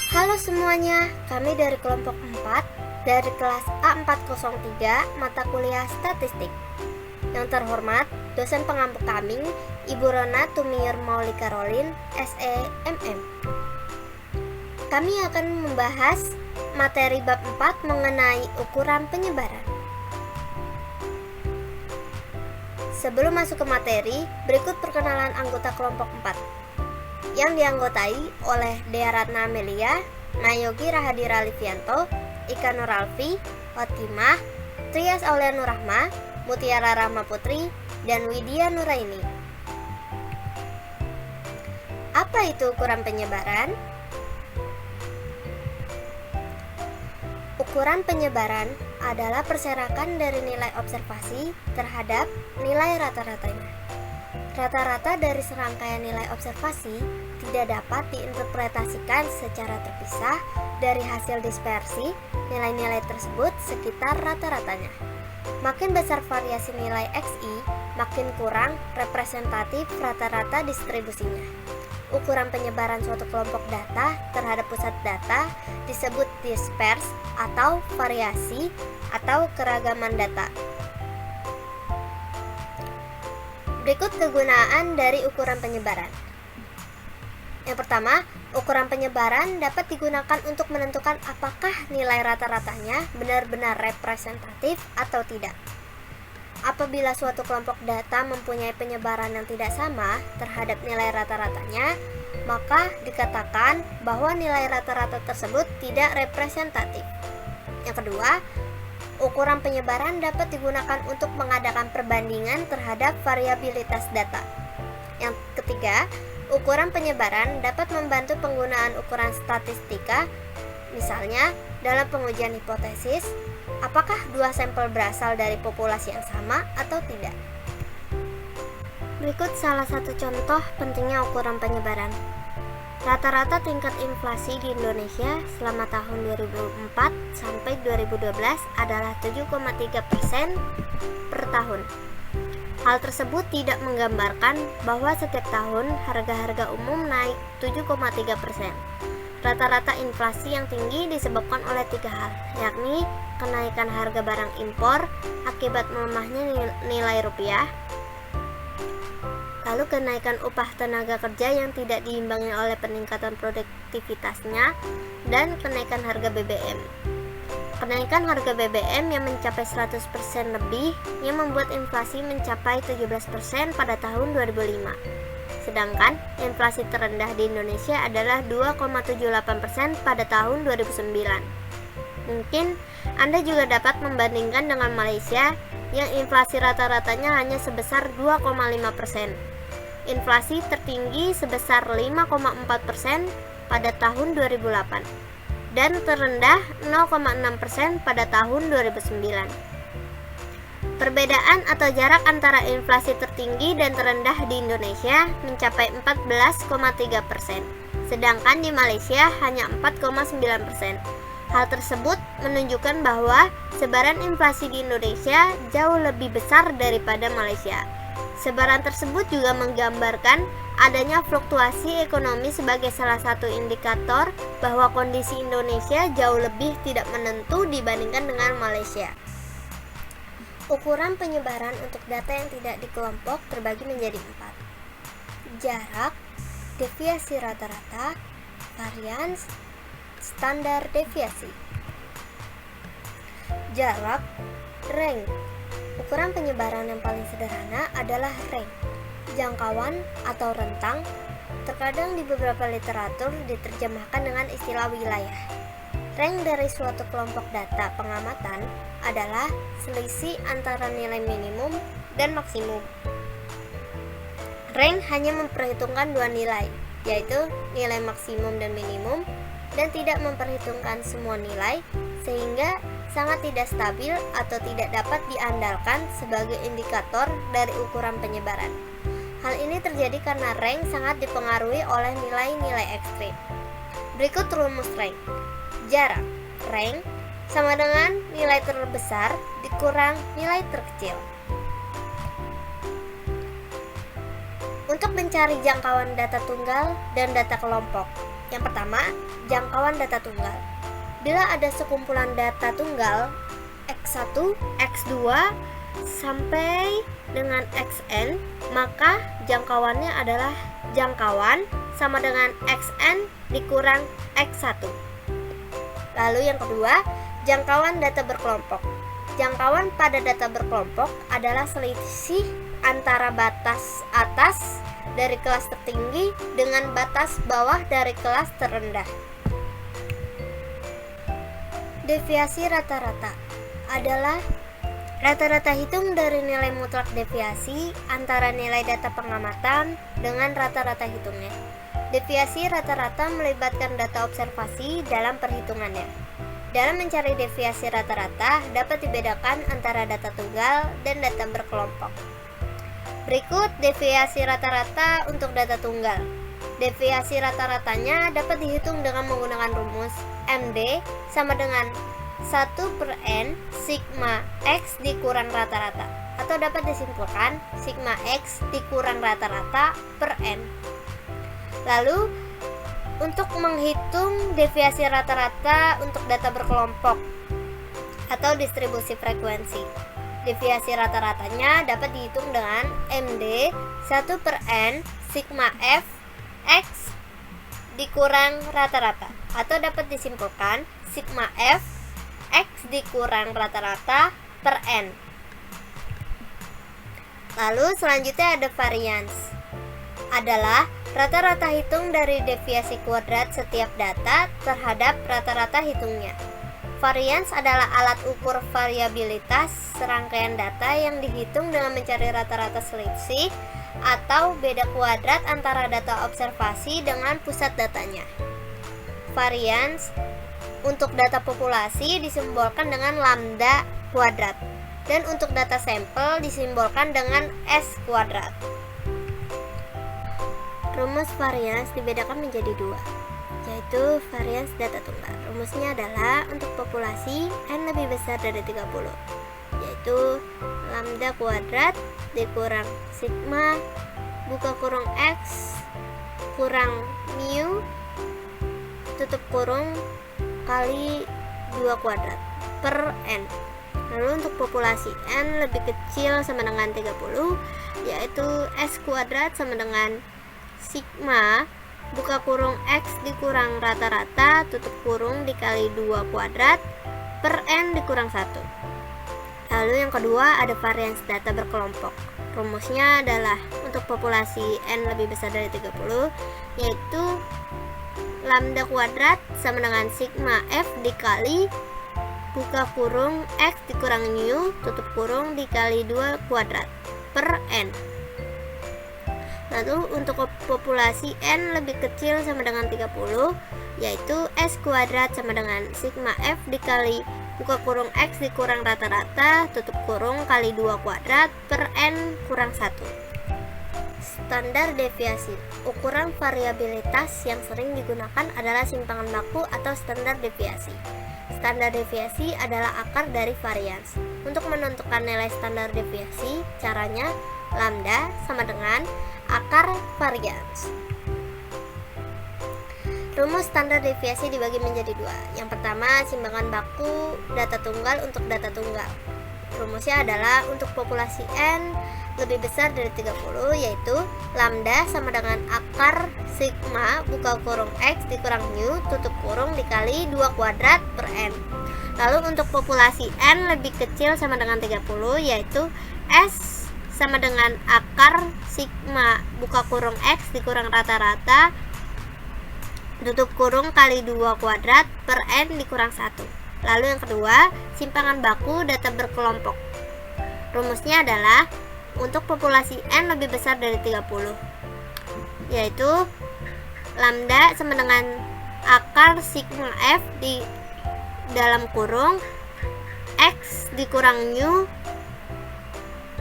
Halo semuanya, kami dari kelompok 4 dari kelas A403 mata kuliah Statistik. Yang terhormat, dosen pengampu kami, Ibu Rona Tumiur Maulika Rolin, SEMM. Kami akan membahas materi bab 4 mengenai ukuran penyebaran. Sebelum masuk ke materi, berikut perkenalan anggota kelompok 4 yang dianggotai oleh Dea Ratna Amelia, Nayogi Rahadira Livianto, Ika Nuralfi, Fatimah, Trias Aulia Nurrahma, Mutiara Rahma Putri, dan Widya Nuraini. Apa itu ukuran penyebaran? Ukuran penyebaran adalah perserakan dari nilai observasi terhadap nilai rata-ratanya. Rata-rata dari serangkaian nilai observasi tidak dapat diinterpretasikan secara terpisah dari hasil dispersi nilai-nilai tersebut sekitar rata-ratanya. Makin besar variasi nilai XI, makin kurang representatif rata-rata distribusinya. Ukuran penyebaran suatu kelompok data terhadap pusat data disebut dispers atau variasi atau keragaman data. Berikut kegunaan dari ukuran penyebaran. Yang pertama, ukuran penyebaran dapat digunakan untuk menentukan apakah nilai rata-ratanya benar-benar representatif atau tidak. Apabila suatu kelompok data mempunyai penyebaran yang tidak sama terhadap nilai rata-ratanya, maka dikatakan bahwa nilai rata-rata tersebut tidak representatif. Yang kedua, ukuran penyebaran dapat digunakan untuk mengadakan perbandingan terhadap variabilitas data. Yang ketiga, ukuran penyebaran dapat membantu penggunaan ukuran statistika, misalnya dalam pengujian hipotesis, apakah dua sampel berasal dari populasi yang sama atau tidak. Berikut salah satu contoh pentingnya ukuran penyebaran. Rata-rata tingkat inflasi di Indonesia selama tahun 2004 sampai 2012 adalah 7,3% per tahun. Hal tersebut tidak menggambarkan bahwa setiap tahun harga-harga umum naik 7,3%. Rata-rata inflasi yang tinggi disebabkan oleh tiga hal, yakni kenaikan harga barang impor akibat melemahnya nilai rupiah, lalu kenaikan upah tenaga kerja yang tidak diimbangi oleh peningkatan produktivitasnya, dan kenaikan harga BBM. Kenaikan harga BBM yang mencapai 100% lebih yang membuat inflasi mencapai 17% pada tahun 2005. Sedangkan inflasi terendah di Indonesia adalah 2,78% pada tahun 2009. Mungkin Anda juga dapat membandingkan dengan Malaysia yang inflasi rata-ratanya hanya sebesar 2,5%. Inflasi tertinggi sebesar 5,4% pada tahun 2008 dan terendah 0,6% pada tahun 2009. Perbedaan atau jarak antara inflasi tertinggi dan terendah di Indonesia mencapai 14,3%, sedangkan di Malaysia hanya 4,9%. Hal tersebut menunjukkan bahwa sebaran inflasi di Indonesia jauh lebih besar daripada Malaysia. Sebaran tersebut juga menggambarkan adanya fluktuasi ekonomi sebagai salah satu indikator bahwa kondisi Indonesia jauh lebih tidak menentu dibandingkan dengan Malaysia. Ukuran penyebaran untuk data yang tidak dikelompok terbagi menjadi 4. Jarak, deviasi rata-rata, varians, standar deviasi. Jarak, range. Ukuran penyebaran yang paling sederhana adalah range, jangkauan atau rentang. Terkadang di beberapa literatur diterjemahkan dengan istilah wilayah. Range dari suatu kelompok data pengamatan adalah selisih antara nilai minimum dan maksimum. Range hanya memperhitungkan dua nilai, yaitu nilai maksimum dan minimum, dan tidak memperhitungkan semua nilai, sehingga sangat tidak stabil atau tidak dapat diandalkan sebagai indikator dari ukuran penyebaran. Hal ini terjadi karena range sangat dipengaruhi oleh nilai-nilai ekstrim. Berikut rumus range. Jarak range sama dengan nilai terbesar dikurang nilai terkecil. Untuk mencari jangkauan data tunggal dan data kelompok, Yang pertama, jangkauan data tunggal. Bila ada sekumpulan data tunggal X1, X2 sampai dengan Xn, maka jangkauannya adalah jangkauan sama dengan Xn dikurang X1. Lalu yang kedua, jangkauan data berkelompok. Jangkauan pada data berkelompok adalah selisih antara batas atas dari kelas tertinggi dengan batas bawah dari kelas terendah. Deviasi rata-rata adalah rata-rata hitung dari nilai mutlak deviasi antara nilai data pengamatan dengan rata-rata hitungnya. Deviasi rata-rata melibatkan data observasi dalam perhitungannya. Dalam mencari deviasi rata-rata dapat dibedakan antara data tunggal dan data berkelompok. Berikut deviasi rata-rata untuk data tunggal. Deviasi rata-ratanya dapat dihitung dengan menggunakan rumus MD sama dengan 1/N sigma X dikurang rata-rata, atau dapat disimpulkan sigma X dikurang rata-rata per N. Lalu untuk menghitung deviasi rata-rata untuk data berkelompok atau distribusi frekuensi, deviasi rata-ratanya dapat dihitung dengan MD 1/N sigma F X dikurang rata-rata, atau dapat disimpulkan sigma F X dikurang rata-rata per N. Lalu selanjutnya ada varians. Adalah rata-rata hitung dari deviasi kuadrat setiap data terhadap rata-rata hitungnya. Varians adalah alat ukur variabilitas serangkaian data yang dihitung dengan mencari rata-rata selisih atau beda kuadrat antara data observasi dengan pusat datanya. Varians untuk data populasi disimbolkan dengan lambda kuadrat, dan untuk data sampel disimbolkan dengan S kuadrat. Rumus varians dibedakan menjadi dua, yaitu varians data tunggal. Rumusnya adalah untuk populasi N lebih besar dari 30, yaitu lambda kuadrat dikurang sigma buka kurung X kurang mu tutup kurung kali 2 kuadrat per N. Lalu untuk populasi N lebih kecil sama dengan 30, yaitu S kuadrat sama dengan sigma buka kurung X dikurang rata-rata tutup kurung dikali 2 kuadrat per N dikurang 1. Lalu yang kedua ada varians data berkelompok. Rumusnya adalah untuk populasi N lebih besar dari 30, yaitu lambda kuadrat sama dengan sigma F dikali buka kurung X dikurang mu tutup kurung dikali 2 kuadrat per N. Lalu untuk populasi N lebih kecil sama dengan 30, yaitu S kuadrat sama dengan sigma F dikali buka kurung X dikurang rata-rata tutup kurung kali 2 kuadrat per N kurang 1. Standar deviasi. Ukuran variabilitas yang sering digunakan adalah simpangan baku atau standar deviasi. Standar deviasi adalah akar dari varians. Untuk menentukan nilai standar deviasi, caranya lambda sama dengan akar varians. Rumus standar deviasi dibagi menjadi dua. Yang pertama, simpangan baku data tunggal untuk data tunggal. Rumusnya adalah untuk populasi N lebih besar dari 30, yaitu lambda sama dengan akar sigma buka kurung X dikurang mu tutup kurung dikali 2 kuadrat per N. Lalu untuk populasi N lebih kecil sama dengan 30, yaitu S sama dengan akar sigma buka kurung X dikurang rata-rata tutup kurung kali 2 kuadrat per N dikurang 1. Lalu yang kedua, simpangan baku data berkelompok. Rumusnya adalah untuk populasi N lebih besar dari 30, yaitu lambda sama dengan akar sigma F di dalam kurung X dikurang mu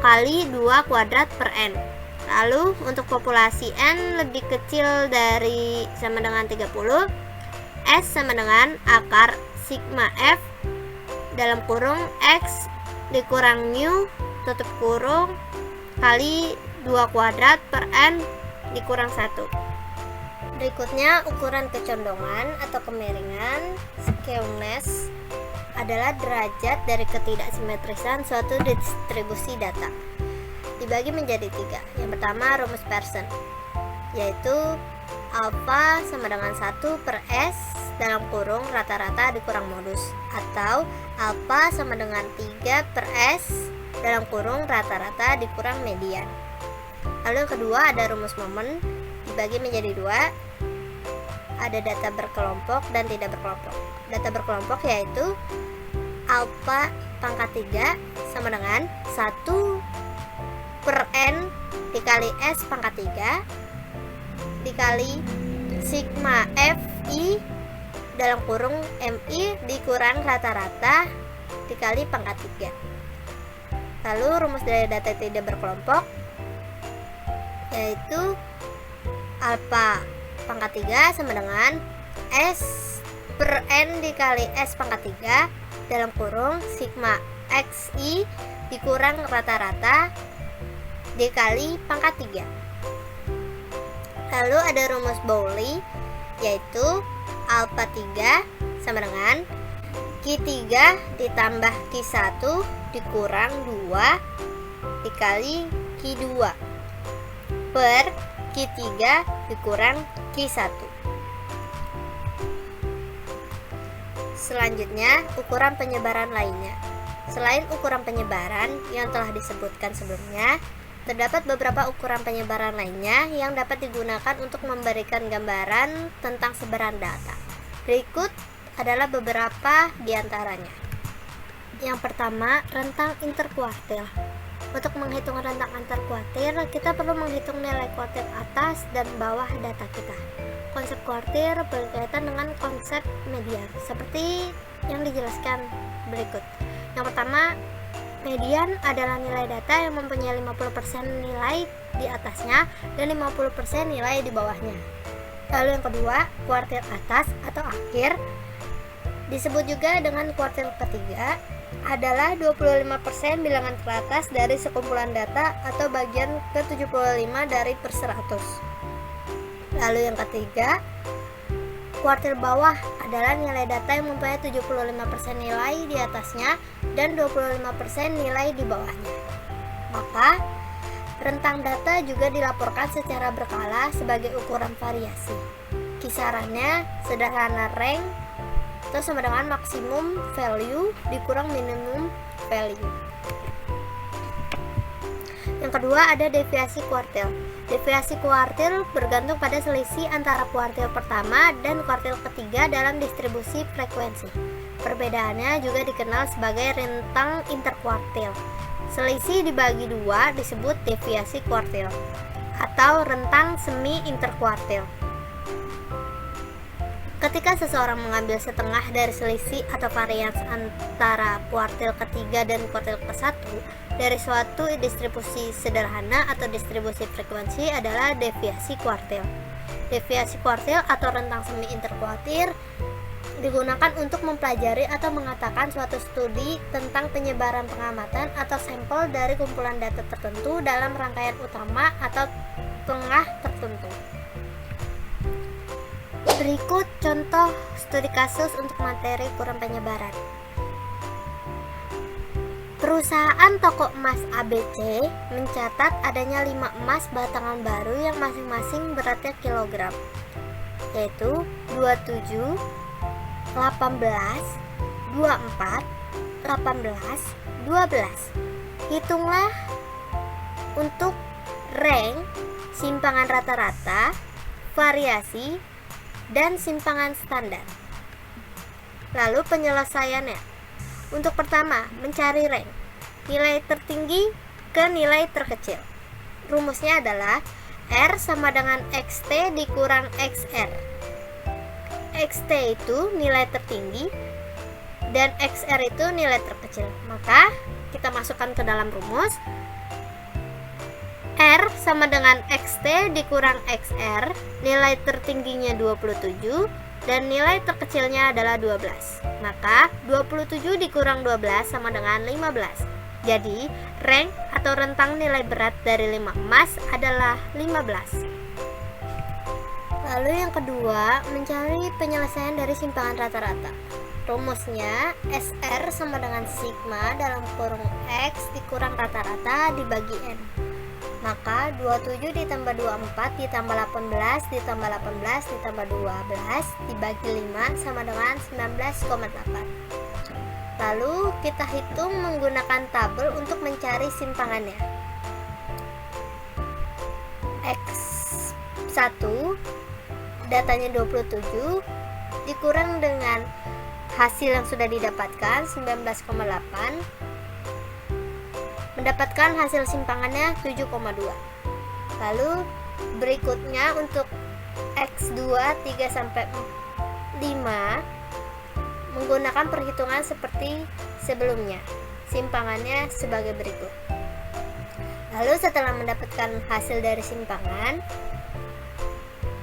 kali 2 kuadrat per N. Lalu untuk populasi N lebih kecil dari sama dengan 30, S sama dengan akar sigma F dalam kurung X dikurang mu tutup kurung kali 2 kuadrat per N dikurang 1. Berikutnya, ukuran kecondongan atau kemiringan skewness adalah derajat dari ketidaksimetrisan suatu distribusi data. Dibagi menjadi 3. Yang pertama, rumus Pearson, yaitu alfa sama dengan 1 per S dalam kurung rata-rata dikurang modus, atau alfa sama dengan 3 per S dalam kurung rata-rata dikurang median. Lalu yang kedua ada rumus Moment, dibagi menjadi 2. Ada data berkelompok dan tidak berkelompok. Data berkelompok yaitu alfa pangkat 3 sama dengan 1 per N dikali S pangkat 3 dikali sigma FI dalam kurung MI dikurang rata-rata dikali pangkat 3. Lalu rumus dari data tidak berkelompok yaitu alfa pangkat 3 sama dengan S per N dikali S pangkat 3 dalam kurung sigma XI dikurang rata-rata dikali pangkat 3. Lalu ada rumus Bowley yaitu alfa 3 sama dengan Q3 ditambah Q1 dikurang 2 dikali Q2 per Q3 dikurang Q1. Selanjutnya, ukuran penyebaran lainnya. Selain ukuran penyebaran yang telah disebutkan sebelumnya, terdapat beberapa ukuran penyebaran lainnya yang dapat digunakan untuk memberikan gambaran tentang sebaran data. Berikut adalah beberapa di antaranya. Yang pertama, rentang interkuartil. Untuk menghitung rentang antar kuartil, kita perlu menghitung nilai kuartil atas dan bawah data kita. Konsep kuartil berkaitan dengan konsep median, seperti yang dijelaskan berikut. Yang pertama, median adalah nilai data yang mempunyai 50% nilai di atasnya dan 50% nilai di bawahnya. Lalu yang kedua, kuartil atas atau akhir, disebut juga dengan kuartil ketiga, adalah 25% bilangan teratas dari sekumpulan data atau bagian ke-75 dari per 100. Lalu yang ketiga, kuartil bawah adalah nilai data yang mempunyai 75% nilai di atasnya dan 25% nilai di bawahnya. Maka, rentang data juga dilaporkan secara berkala sebagai ukuran variasi. Kisarannya sederhana rank atau sama dengan maksimum value dikurang minimum value. Yang kedua ada deviasi kuartil. Deviasi kuartil bergantung pada selisih antara kuartil pertama dan kuartil ketiga dalam distribusi frekuensi. Perbedaannya juga dikenal sebagai rentang interkuartil. Selisih dibagi 2 disebut deviasi kuartil atau rentang semi interkuartil. Ketika seseorang mengambil setengah dari selisih atau varians antara kuartil ketiga dan kuartil ke-1 dari suatu distribusi sederhana atau distribusi frekuensi adalah deviasi kuartil. Deviasi kuartil atau rentang semi interkuartil digunakan untuk mempelajari atau mengatakan suatu studi tentang penyebaran pengamatan atau sampel dari kumpulan data tertentu dalam rangkaian utama atau tengah tertentu. Berikut contoh studi kasus untuk materi ukuran penyebaran. Perusahaan toko emas ABC mencatat adanya 5 emas batangan baru yang masing-masing beratnya kilogram, yaitu 27, 18, 24, 18, 12. Hitunglah untuk rank, simpangan rata-rata, variasi, dan simpangan standar. Lalu penyelesaiannya. Untuk pertama, mencari rank, nilai tertinggi ke nilai terkecil. Rumusnya adalah R sama dengan XT dikurang XR. XT itu nilai tertinggi dan XR itu nilai terkecil. Maka kita masukkan ke dalam rumus. R sama dengan XT dikurang XR, nilai tertingginya 27 dan nilai terkecilnya adalah 12. Maka 27 dikurang 12 sama dengan 15. Jadi rank atau rentang nilai berat dari 5 emas adalah 15. Lalu yang kedua, mencari penyelesaian dari simpangan rata-rata. Rumusnya, SR sama dengan sigma dalam kurung X dikurang rata-rata dibagi N. Maka 27 ditambah 24 ditambah 18 ditambah 18 ditambah 12 dibagi 5 sama dengan 19,8. Lalu kita hitung menggunakan tabel untuk mencari simpangannya. X1 datanya 27 dikurang dengan hasil yang sudah didapatkan 19,8, mendapatkan hasil simpangannya 7,2. Lalu berikutnya untuk X2 3 sampai 5 menggunakan perhitungan seperti sebelumnya. Simpangannya sebagai berikut. Lalu setelah mendapatkan hasil dari simpangan,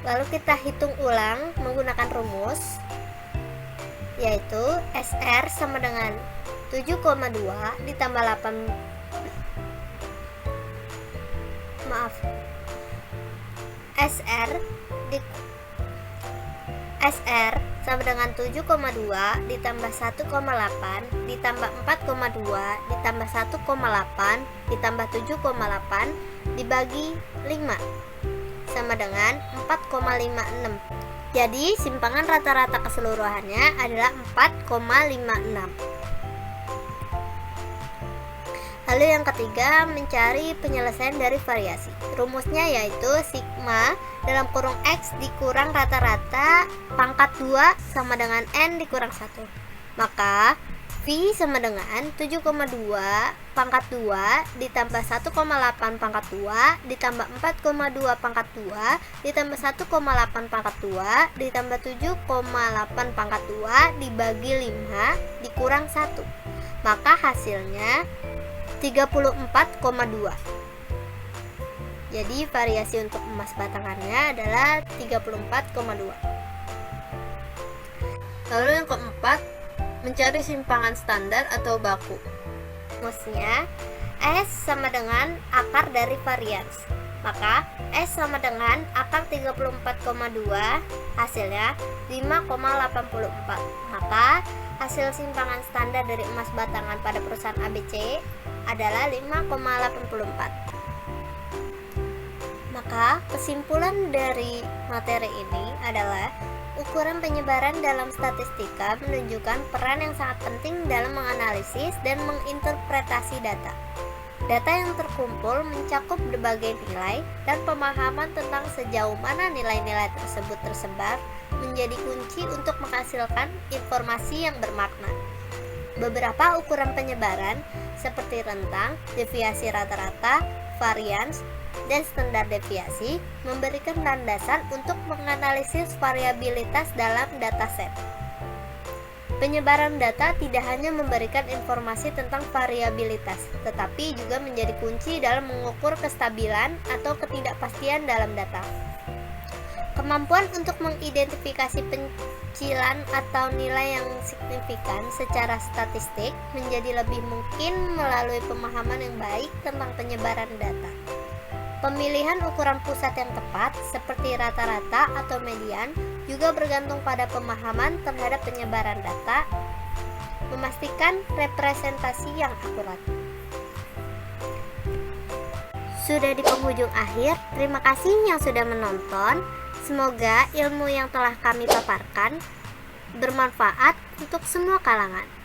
lalu kita hitung ulang menggunakan rumus, yaitu SR sama dengan 7,2 ditambah 8 SR sama dengan 7,2 ditambah 1,8 ditambah 4,2 ditambah 1,8 ditambah 7,8 dibagi 5 sama dengan 4,56. Jadi simpangan rata-rata keseluruhannya adalah 4,56. Lalu yang ketiga, mencari penyelesaian dari variasi. Rumusnya yaitu sigma dalam kurung X dikurang rata-rata pangkat 2 sama dengan N dikurang 1. Maka V sama dengan 7,2 pangkat 2 ditambah 1,8 pangkat 2 ditambah 4,2 pangkat 2 ditambah 1,8 pangkat 2 ditambah 7,8 pangkat 2 dibagi 5 dikurang 1. Maka hasilnya 34,2. Jadi variasi untuk emas batangannya adalah 34,2. Lalu yang keempat, mencari simpangan standar atau baku. Rumusnya S sama dengan akar dari varians. Maka S sama dengan akar 34,2, hasilnya 5,84. Maka hasil simpangan standar dari emas batangan pada perusahaan ABC adalah 5,84. Maka kesimpulan dari materi ini adalah ukuran penyebaran dalam statistika menunjukkan peran yang sangat penting dalam menganalisis dan menginterpretasi data. Data yang terkumpul mencakup berbagai nilai dan pemahaman tentang sejauh mana nilai-nilai tersebut tersebar menjadi kunci untuk menghasilkan informasi yang bermakna. Beberapa ukuran penyebaran seperti rentang, deviasi rata-rata, varians, dan standar deviasi memberikan landasan untuk menganalisis variabilitas dalam dataset. Penyebaran data tidak hanya memberikan informasi tentang variabilitas, tetapi juga menjadi kunci dalam mengukur kestabilan atau ketidakpastian dalam data. Kemampuan untuk mengidentifikasi pencilan atau nilai yang signifikan secara statistik menjadi lebih mungkin melalui pemahaman yang baik tentang penyebaran data. Pemilihan ukuran pusat yang tepat, seperti rata-rata atau median, juga bergantung pada pemahaman terhadap penyebaran data, memastikan representasi yang akurat. Sudah di penghujung akhir, terima kasih yang sudah menonton. Semoga ilmu yang telah kami paparkan bermanfaat untuk semua kalangan.